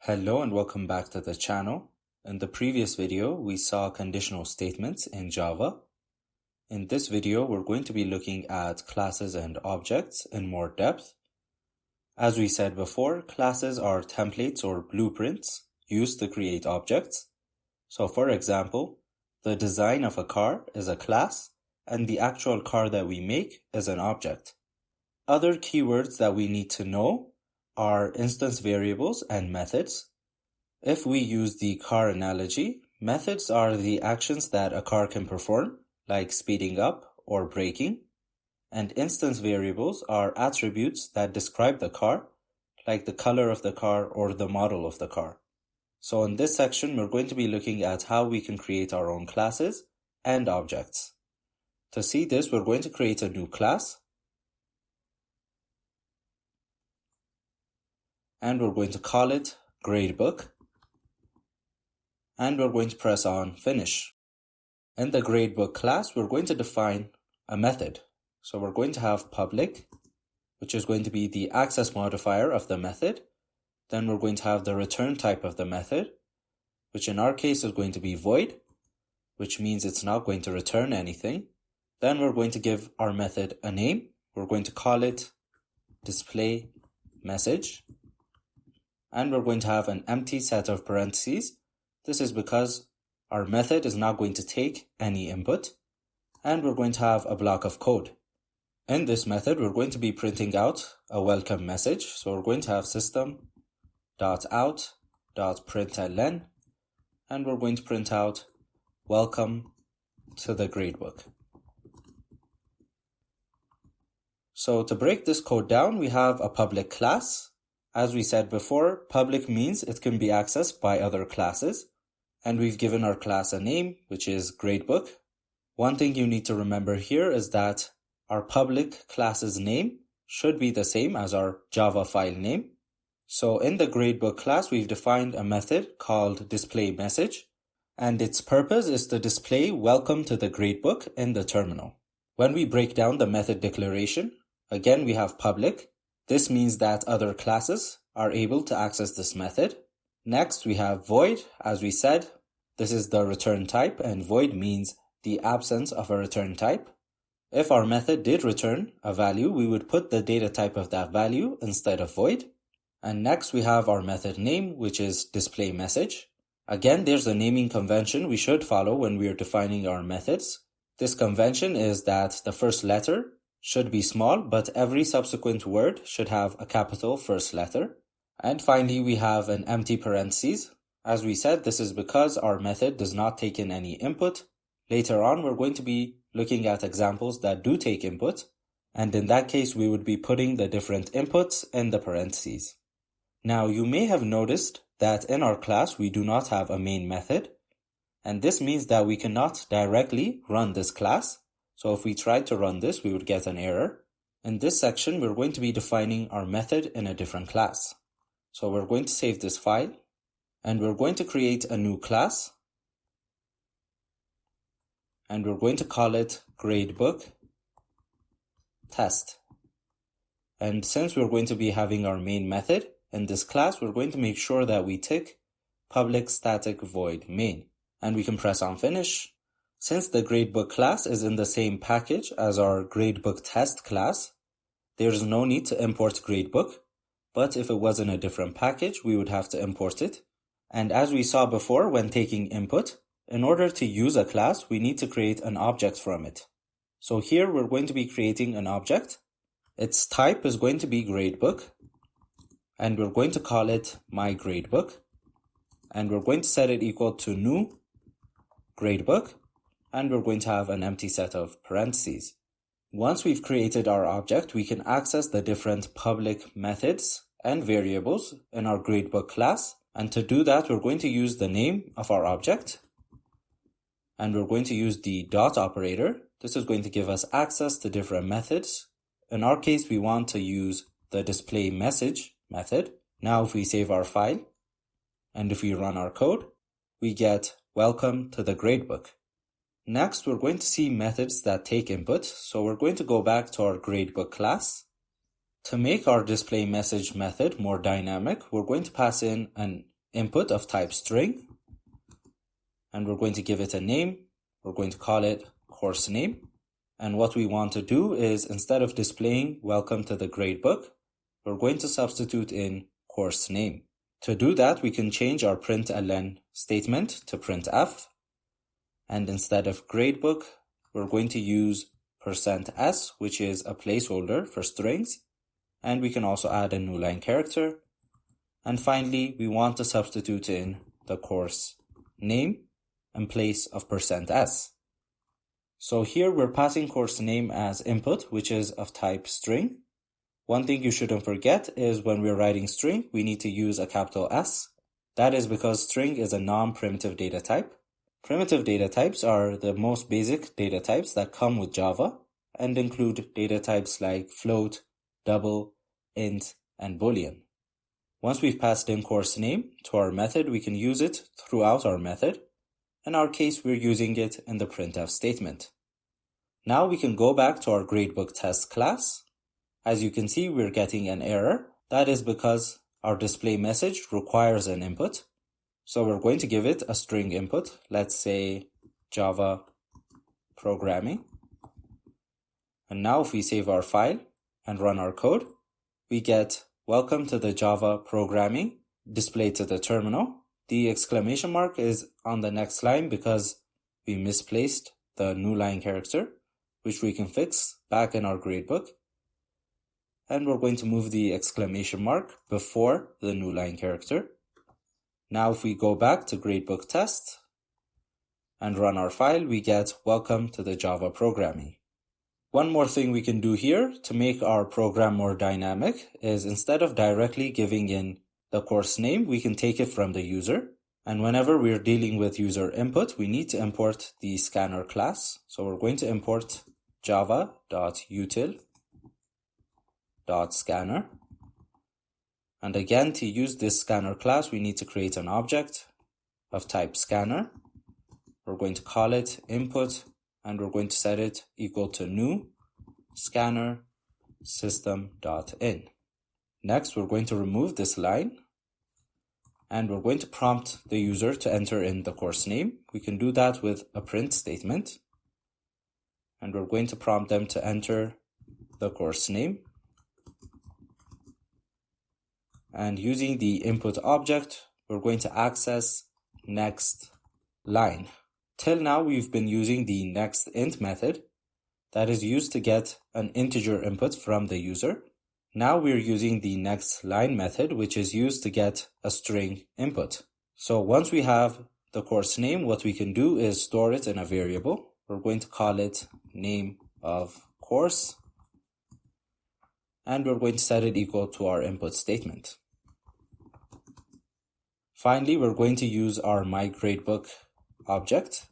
Hello and welcome back to the channel. In the previous video, we saw conditional statements in Java. In this video, we're going to be looking at classes and objects in more depth. As we said before, classes are templates or blueprints used to create objects. So for example, the design of a car is a class, and the actual car that we make is an object. Other keywords that we need to know are instance variables and methods. If we use the car analogy, methods are the actions that a car can perform, like speeding up or braking, and instance variables are attributes that describe the car, like the color of the car or the model of the car. So in this section, we're going to be looking at how we can create our own classes and objects. To see this, we're going to create a new class, and we're going to call it GradeBook, and we're going to press on Finish. In the GradeBook class, we're going to define a method. So we're going to have public, which is going to be the access modifier of the method. Then we're going to have the return type of the method, which in our case is going to be void, which means it's not going to return anything. Then we're going to give our method a name. We're going to call it display message. And we're going to have an empty set of parentheses. This is because our method is not going to take any input. And we're going to have a block of code. In this method, we're going to be printing out a welcome message. So we're going to have system.out.println, and we're going to print out welcome to the gradebook. So to break this code down, we have a public class. As we said before, public means it can be accessed by other classes, and we've given our class a name, which is GradeBook. One thing you need to remember here is that our public class's name should be the same as our Java file name. So in the GradeBook class, we've defined a method called display message, and its purpose is to display welcome to the gradebook in the terminal. When we break down the method declaration, again we have public. This means that other classes are able to access this method. Next, we have void. As we said, this is the return type, and void means the absence of a return type. If our method did return a value, we would put the data type of that value instead of void. And next, we have our method name, which is display message. Again, there's a naming convention we should follow when we are defining our methods. This convention is that the first letter should be small, but every subsequent word should have a capital first letter. And finally, we have an empty parentheses. As we said, this is because our method does not take in any input. Later on, we're going to be looking at examples that do take input. And in that case, we would be putting the different inputs in the parentheses. Now, you may have noticed that in our class, we do not have a main method. And this means that we cannot directly run this class. So if we tried to run this, we would get an error. In this section, we're going to be defining our method in a different class. So we're going to save this file, and we're going to create a new class, and we're going to call it GradeBook Test. And since we're going to be having our main method in this class, we're going to make sure that we tick public static void main, and we can press on Finish. Since the GradeBook class is in the same package as our GradeBook Test class, there's no need to import GradeBook, but if it was in a different package, we would have to import it. And as we saw before when taking input, in order to use a class, we need to create an object from it. So here we're going to be creating an object. Its type is going to be GradeBook, and we're going to call it myGradeBook, and we're going to set it equal to new GradeBook, and we're going to have an empty set of parentheses. Once we've created our object, we can access the different public methods and variables in our GradeBook class. And to do that, we're going to use the name of our object. And we're going to use the dot operator. This is going to give us access to different methods. In our case, we want to use the display message method. Now, if we save our file, and if we run our code, we get welcome to the gradebook. Next, we're going to see methods that take input. So we're going to go back to our GradeBook class. To make our display message method more dynamic, we're going to pass in an input of type string, and we're going to give it a name. We're going to call it course name. And what we want to do is, instead of displaying welcome to the gradebook, we're going to substitute in course name. To do that, we can change our println statement to printf. And instead of gradebook, we're going to use %s, which is a placeholder for strings. And we can also add a new line character. And finally, we want to substitute in the course name in place of %s. So here we're passing course name as input, which is of type string. One thing you shouldn't forget is when we're writing string, we need to use a capital S. That is because string is a non-primitive data type. Primitive data types are the most basic data types that come with Java and include data types like float, double, int, and boolean. Once we've passed in course name to our method, we can use it throughout our method. In our case, we're using it in the printf statement. Now we can go back to our gradebook test class. As you can see, we're getting an error. That is because our display message requires an input. So we're going to give it a string input. Let's say Java programming. And now if we save our file and run our code, we get welcome to the Java programming displayed to the terminal. The exclamation mark is on the next line because we misplaced the new line character, which we can fix back in our gradebook. And we're going to move the exclamation mark before the new line character. Now if we go back to gradebook test and run our file, we get welcome to the Java programming. One more thing we can do here to make our program more dynamic is, instead of directly giving in the course name, we can take it from the user. And whenever we're dealing with user input, we need to import the scanner class. So we're going to import java.util.scanner. And again, to use this scanner class, we need to create an object of type scanner. We're going to call it input, and we're going to set it equal to new scanner system.in. Next, we're going to remove this line, and we're going to prompt the user to enter in the course name. We can do that with a print statement, and we're going to prompt them to enter the course name. And using the input object, we're going to access next line. Till now, we've been using the nextInt method that is used to get an integer input from the user. Now we're using the nextLine method, which is used to get a string input. So once we have the course name, what we can do is store it in a variable. We're going to call it name of course, and we're going to set it equal to our input statement. Finally, we're going to use our myGradeBook object,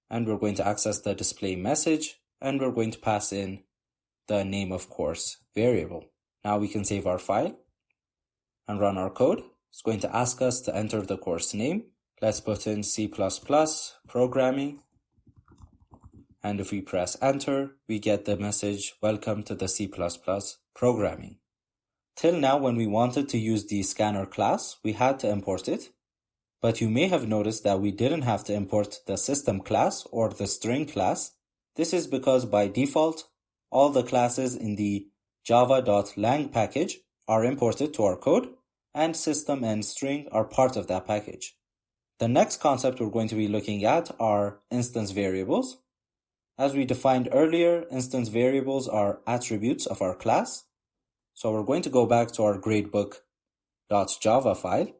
and we're going to access the display message, and we're going to pass in the name of course variable. Now we can save our file and run our code. It's going to ask us to enter the course name. Let's put in C++ programming. And if we press enter, we get the message, welcome to the C++ programming. Till now, when we wanted to use the scanner class, we had to import it. But you may have noticed that we didn't have to import the system class or the string class. This is because by default, all the classes in the java.lang package are imported to our code, and system and string are part of that package. The next concept we're going to be looking at are instance variables. As we defined earlier, instance variables are attributes of our class. So we're going to go back to our gradebook.java file,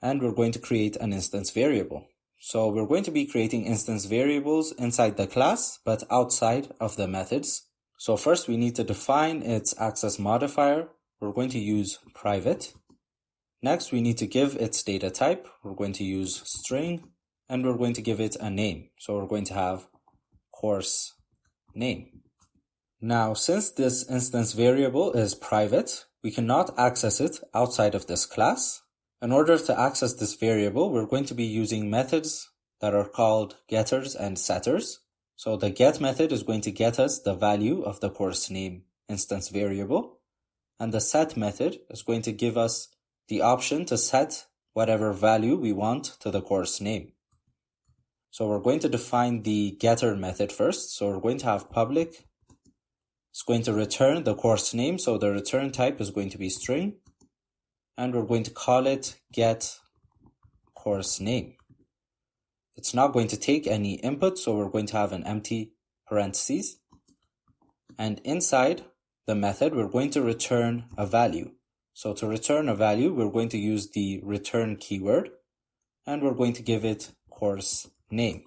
and we're going to create an instance variable. So we're going to be creating instance variables inside the class, but outside of the methods. So first we need to define its access modifier. We're going to use private. Next, we need to give its data type. We're going to use string, and we're going to give it a name. So we're going to have course name. Now, since this instance variable is private, we cannot access it outside of this class. In order to access this variable, we're going to be using methods that are called getters and setters. So the get method is going to get us the value of the course name instance variable, and the set method is going to give us the option to set whatever value we want to the course name. So we're going to define the getter method first. So we're going to have public. It's going to return the course name. So the return type is going to be string. And we're going to call it get course name. It's not going to take any input, so we're going to have an empty parentheses. And inside the method, we're going to return a value. So to return a value, we're going to use the return keyword, and we're going to give it course name.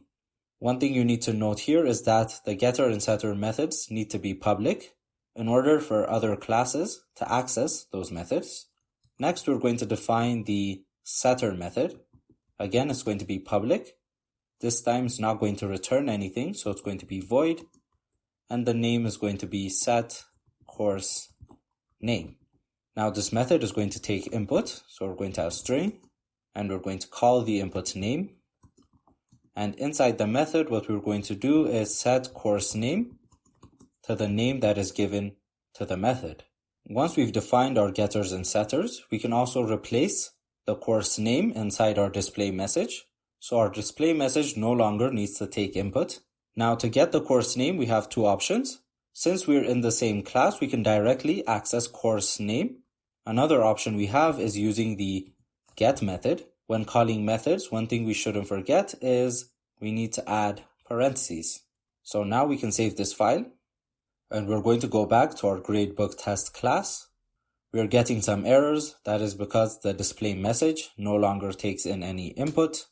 One thing you need to note here is that the getter and setter methods need to be public in order for other classes to access those methods. Next, we're going to define the setter method. Again, it's going to be public. This time it's not going to return anything, so it's going to be void. And the name is going to be set course name. Now this method is going to take input, so we're going to have string, and we're going to call the input name. And inside the method, what we're going to do is set course name to the name that is given to the method. Once we've defined our getters and setters, we can also replace the course name inside our display message. So our display message no longer needs to take input. Now to get the course name, we have two options. Since we're in the same class, we can directly access course name. Another option we have is using the get method. When calling methods, one thing we shouldn't forget is we need to add parentheses. So now we can save this file, and we're going to go back to our GradeBook test class. We are getting some errors. That is because the display message no longer takes in any input.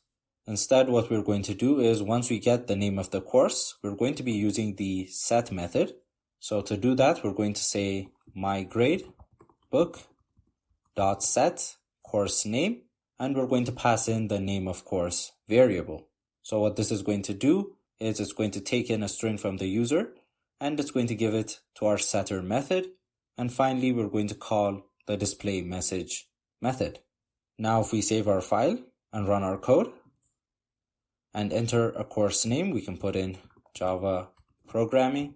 Instead, what we're going to do is once we get the name of the course, we're going to be using the set method. So to do that, we're going to say my GradeBook.set course name, and we're going to pass in the name of course variable. So what this is going to do is it's going to take in a string from the user, and it's going to give it to our setter method. And finally, we're going to call the display message method. Now, if we save our file and run our code and enter a course name, we can put in Java programming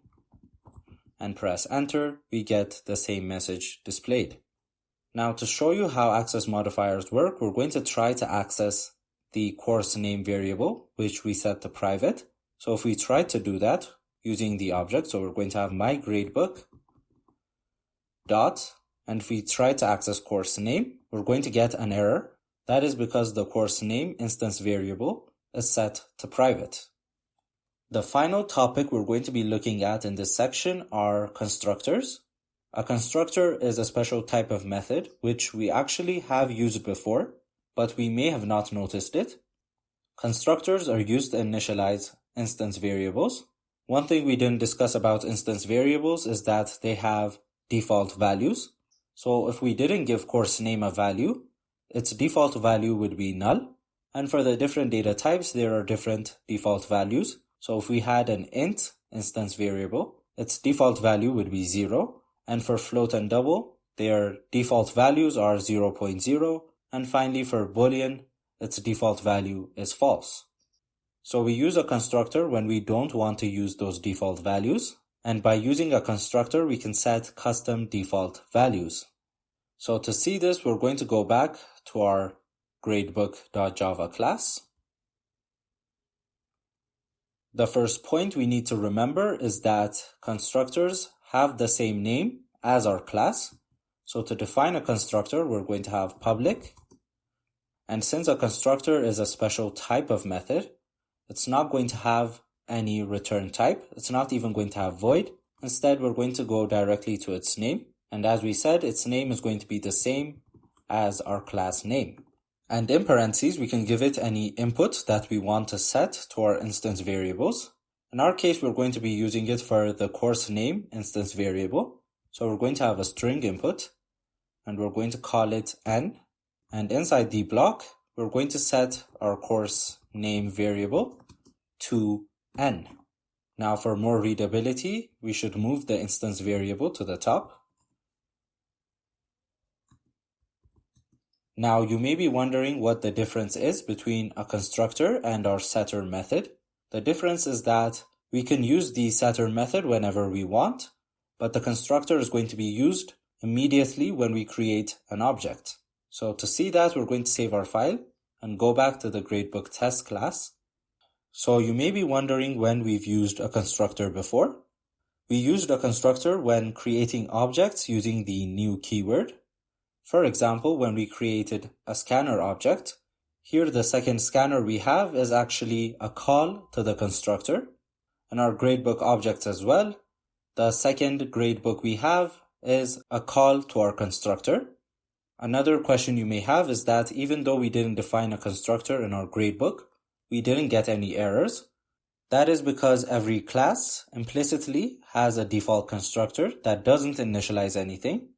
and press enter, we get the same message displayed. Now, to show you how access modifiers work, we're going to try to access the course name variable, which we set to private. So if we try to do that using the object, so we're going to have my GradeBook dot, and if we try to access course name, we're going to get an error. That is because the course name instance variable is set to private. The final topic we're going to be looking at in this section are constructors. A constructor is a special type of method which we actually have used before, but we may have not noticed it. Constructors are used to initialize instance variables. One thing we didn't discuss about instance variables is that they have default values. So if we didn't give course name a value, its default value would be null. And for the different data types, there are different default values. So if we had an int instance variable, its default value would be 0. And for float and double, their default values are 0.0. And finally, for boolean, its default value is false. So we use a constructor when we don't want to use those default values. And by using a constructor, we can set custom default values. So to see this, we're going to go back to our GradeBook.java class. The first point we need to remember is that constructors have the same name as our class. So to define a constructor, we're going to have public. And since a constructor is a special type of method, it's not going to have any return type. It's not even going to have void. Instead, we're going to go directly to its name. And as we said, its name is going to be the same as our class name. And in parentheses, we can give it any input that we want to set to our instance variables. In our case, we're going to be using it for the course name instance variable. So we're going to have a string input, and we're going to call it n. And inside the block, we're going to set our course name variable to n. Now for more readability, we should move the instance variable to the top. Now you may be wondering what the difference is between a constructor and our setter method. The difference is that we can use the setter method whenever we want, but the constructor is going to be used immediately when we create an object. So to see that, we're going to save our file and go back to the GradeBook test class. So you may be wondering when we've used a constructor before. We used a constructor when creating objects using the new keyword. For example, when we created a scanner object, here the second scanner we have is actually a call to the constructor. In our GradeBook objects as well, the second GradeBook we have is a call to our constructor. Another question you may have is that even though we didn't define a constructor in our GradeBook, we didn't get any errors. That is because every class implicitly has a default constructor that doesn't initialize anything.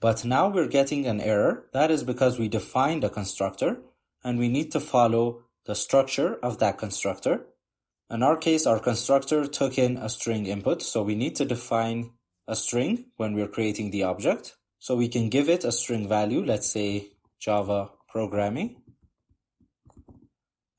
But now we're getting an error. That is because we defined a constructor and we need to follow the structure of that constructor. In our case, our constructor took in a string input, so we need to define a string when we're creating the object. So we can give it a string value, let's say Java programming.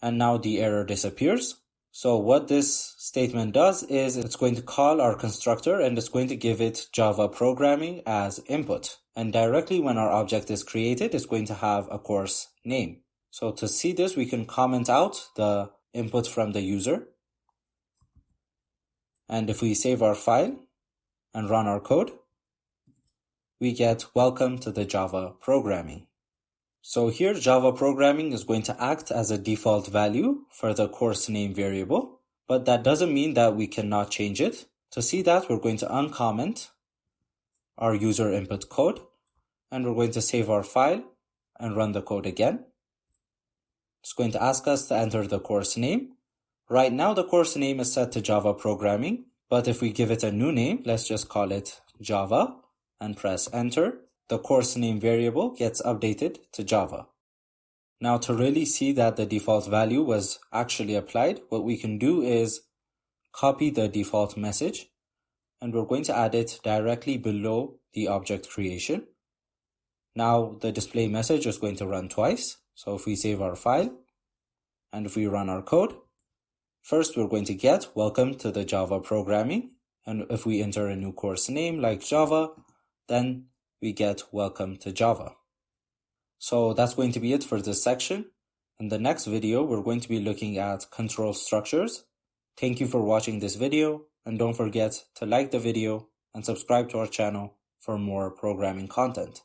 And now the error disappears. So what this statement does is it's going to call our constructor and it's going to give it Java programming as input. And directly when our object is created, it's going to have a course name. So to see this, we can comment out the input from the user. And if we save our file and run our code, we get welcome to the Java programming. So here Java programming is going to act as a default value for the course name variable, but that doesn't mean that we cannot change it. To see that, we're going to uncomment our user input code and we're going to save our file and run the code again. It's going to ask us to enter the course name. Right now the course name is set to Java programming, but if we give it a new name, let's just call it Java and press enter, the course name variable gets updated to Java. Now to really see that the default value was actually applied, what we can do is copy the default message and we're going to add it directly below the object creation. Now the display message is going to run twice. So if we save our file and if we run our code, first we're going to get welcome to the Java programming, and if we enter a new course name like Java, then we get welcome to Java. So that's going to be it for this section. In the next video, we're going to be looking at control structures. Thank you for watching this video, and don't forget to like the video and subscribe to our channel for more programming content.